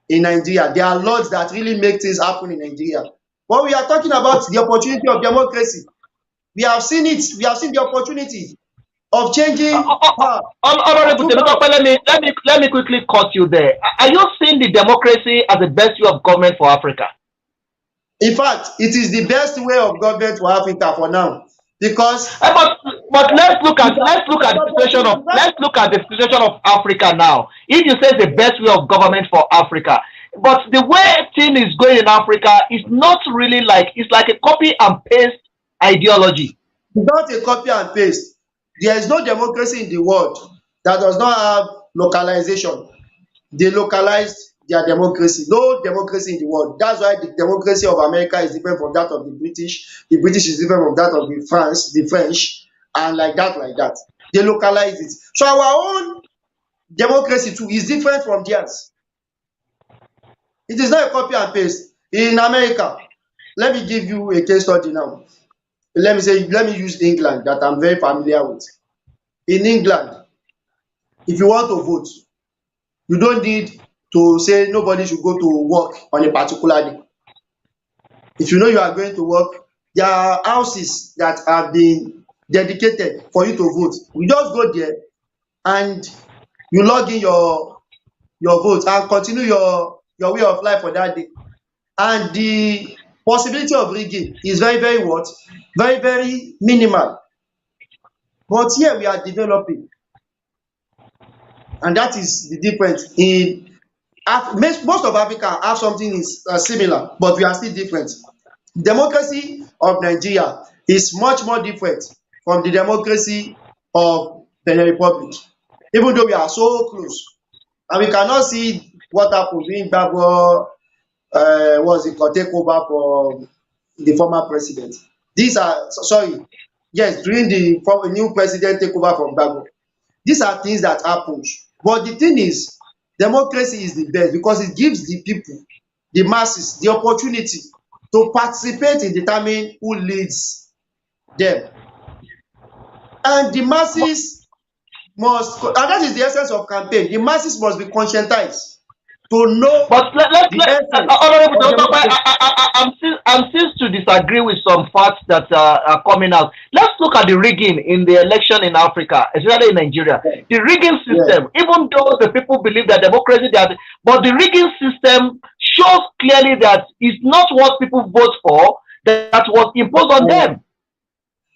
in Nigeria. There are lords that really make things happen in Nigeria. But we are talking about the opportunity of democracy. We have seen it. We have seen the opportunity of changing power. Honorable Temitope, let me quickly cut you there. Are you seeing the democracy as the best way of government for Africa? In fact, it is the best way of government for Africa for now, because. But let's look at the situation of Africa now. If you say it's the best way of government for Africa, But the way thing is going in Africa is not really like, it's like a copy and paste ideology. Without a copy and paste, there is no democracy in the world that does not have localization. They localized their democracy. No democracy in the world. That's why the democracy of America is different from that of the British. The British is different from that of the French, and like that, like that. They localize it. So our own democracy too is different from theirs. It is not a copy and paste. In America, let me give you a case study now. Let me use England that I'm very familiar with. In England, if you want to vote, you don't need to say nobody should go to work on a particular day. If you know you are going to work, there are houses that have been dedicated for you to vote. You just go there and you log in your vote and continue your way of life for that day. And the possibility of rigging is very, very what? Very, very minimal. But here we are developing, and that is the difference. Most of Africa have something is similar, but we are still different. Democracy of Nigeria is much more different from the democracy of Benin Republic, even though we are so close. And we cannot see what happened when Gbagbo was it called take over for the former president. These are sorry, yes, during the new president take over from Gbagbo. These are things that happens. But the thing is, democracy is the best because it gives the people, the masses, the opportunity to participate in determining who leads them. And the masses must, and that is the essence of campaign. The masses must be conscientized to know But the essence Honorable of Dr. democracy. I'm still to disagree with some facts that are coming out. Let's look at the rigging in the election in Africa, especially in Nigeria. Yeah. The rigging Yeah. system, even though the people believe that democracy, but the rigging system shows clearly that it's not what people vote for that was imposed on Yeah. them.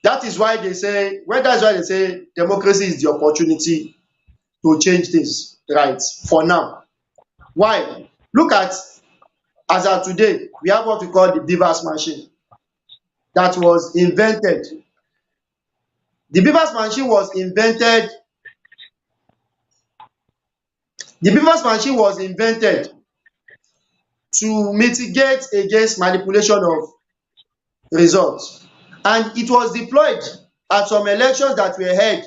That is why they say, that's why they say democracy is the opportunity to change things right for now. Why? Look at, as of today, we have what we call the beavers machine that was invented. The beavers machine was invented. The beavers machine was invented to mitigate against manipulation of results, and it was deployed at some elections that were held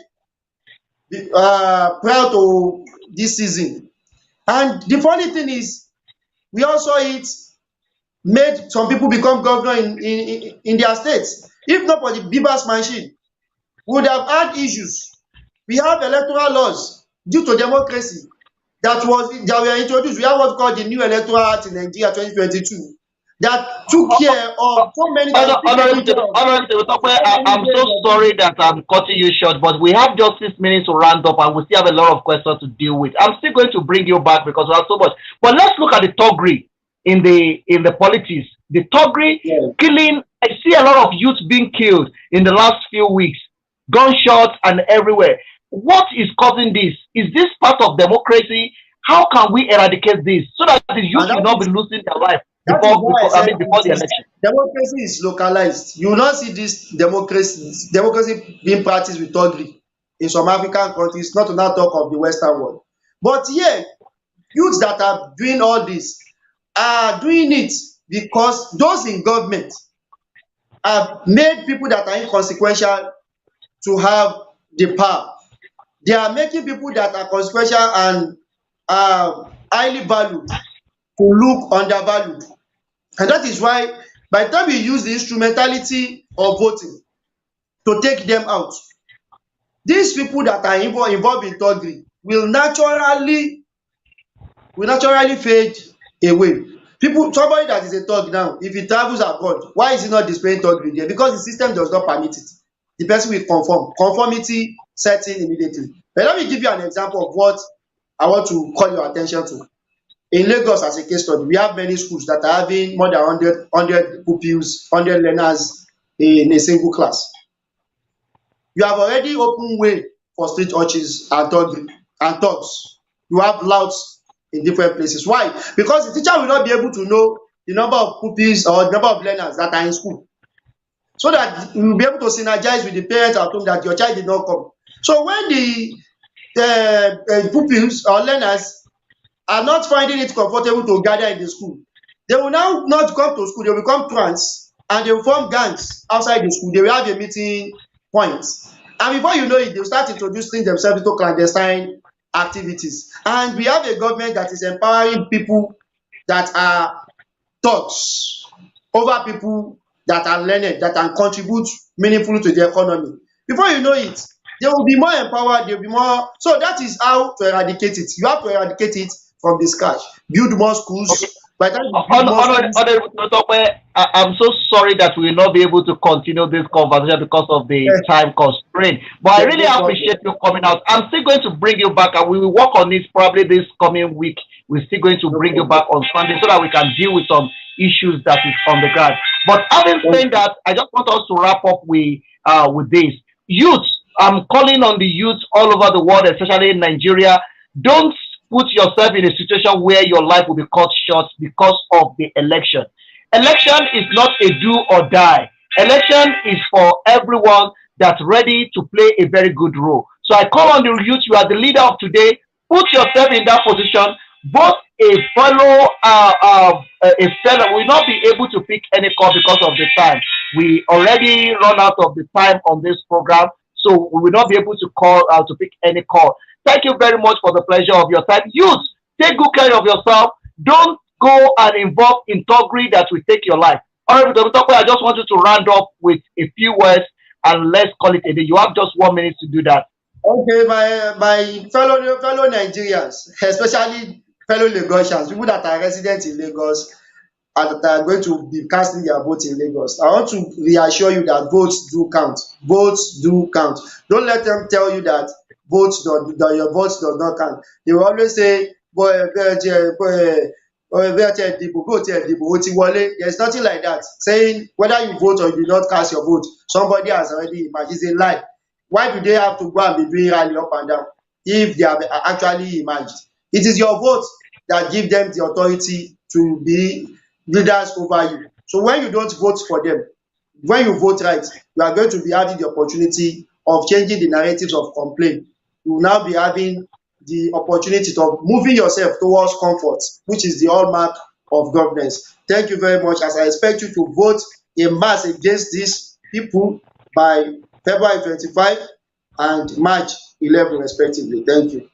prior to this season. And the funny thing is, we also it made some people become governor in their states. If not for the beavers machine, we would have had issues. We have electoral laws due to democracy that were introduced. We have what we call the new electoral act in Nigeria 2022 that took care of so many that took taken care of so many I'm ways so of sorry that I'm cutting you short, but we have just 6 minutes to round up and we still have a lot of questions to deal with. I'm still going to bring you back because we have so much. But let's look at the Togri in the politics. The Togri yeah. killing, I see a lot of youth being killed in the last few weeks, gunshots and everywhere. What is causing this? Is this part of democracy? How can we eradicate this so that the youth will not be losing their life That is why I said before the election? democracy is localized. You will not see this democracy being practiced with thuggery in some African countries, not to now talk of the Western world. But here, youths that are doing all this are doing it because those in government have made people that are inconsequential to have the power. They are making people that are consequential and highly valued to look undervalued. And that is why by the time we use the instrumentality of voting to take them out, these people that are involved in thuggery will naturally fade away. Somebody that is a thug now, if he travels abroad, why is he not displaying thuggery there? Because the system does not permit it. The person will conform. Conformity sets in immediately. But let me give you an example of what I want to call your attention to. In Lagos, as a case study, we have many schools that are having more than 100 pupils, 100 learners in a single class. You have already opened way for street urchins and thugs. You have louts in different places. Why? Because the teacher will not be able to know the number of pupils or the number of learners that are in school, so that you will be able to synergize with the parents at home that your child did not come. So when the pupils or learners are not finding it comfortable to gather in the school, they will now not come to school, they will become trans and they will form gangs outside the school. They will have a meeting point. And before you know it, they will start introducing themselves into clandestine activities. And we have a government that is empowering people that are thugs over people that are learned, that can contribute meaningfully to the economy. Before you know it, they will be more empowered, they will be more. So that is how to eradicate it. You have to eradicate it from the scratch. Build more schools. Okay. By the time you build more schools, I'm so sorry that we will not be able to continue this conversation because of the time constraint. But I really appreciate you coming out. I'm still going to bring you back, and we will work on this probably this coming week. We're still going to bring you back on Sunday so that we can deal with some issues that is on the ground. But having said that, I just want us to wrap up with this. Youth, I'm calling on the youth all over the world, especially in Nigeria. Don't put yourself in a situation where your life will be cut short because of the election. Election is not a do or die. Election is for everyone that's ready to play a very good role. So I call on the youth. You are the leader of today. Put yourself in that position. Both a fellow, a fellow will not be able to pick any call because of the time. We already run out of the time on this program, so we will not be able to call to pick any call. Thank you very much for the pleasure of your time. Youth, take good care of yourself. Don't go and involve in thuggery that will take your life. All right, I just want you to round up with a few words and let's call it a day. You have just 1 minute to do that. Okay, my fellow Nigerians, especially fellow Lagosians, people that are residents in Lagos and that are going to be casting their vote in Lagos, I want to reassure you that votes do count. Votes do count. Don't let them tell you that your votes does not count. They will always say, there's nothing like that. Saying whether you vote or you do not cast your vote, somebody has already imagined. It's a lie. Why do they have to go and be doing rally up and down if they have actually emerged? It is your vote that give them the authority to be leaders over you. So when you don't vote for them, when you vote right, you are going to be having the opportunity of changing the narratives of complaint. You will now be having the opportunity of moving yourself towards comfort, which is the hallmark of governance. Thank you very much, as I expect you to vote in mass against these people by February 25 and March 11 respectively. Thank you.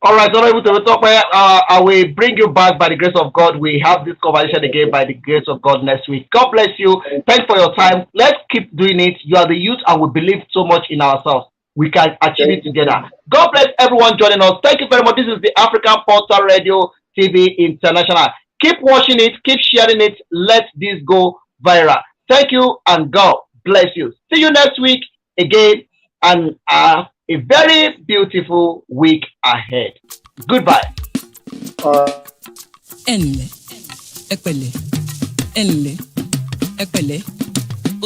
All right, I will bring you back by the grace of God. We have this conversation again by the grace of God next week. God bless you. Thanks for your time. Let's keep doing it. You are the youth and we believe so much in ourselves. We can achieve it together. God bless everyone joining us. Thank you very much. This is the African Portal Radio TV International. Keep watching it. Keep sharing it. Let this go viral. Thank you and God bless you. See you next week again and a very beautiful week ahead. Goodbye. Ẹnlẹ́, ẹpẹ̀lẹ́, ẹnlẹ́, ẹpẹ̀lẹ́, ó,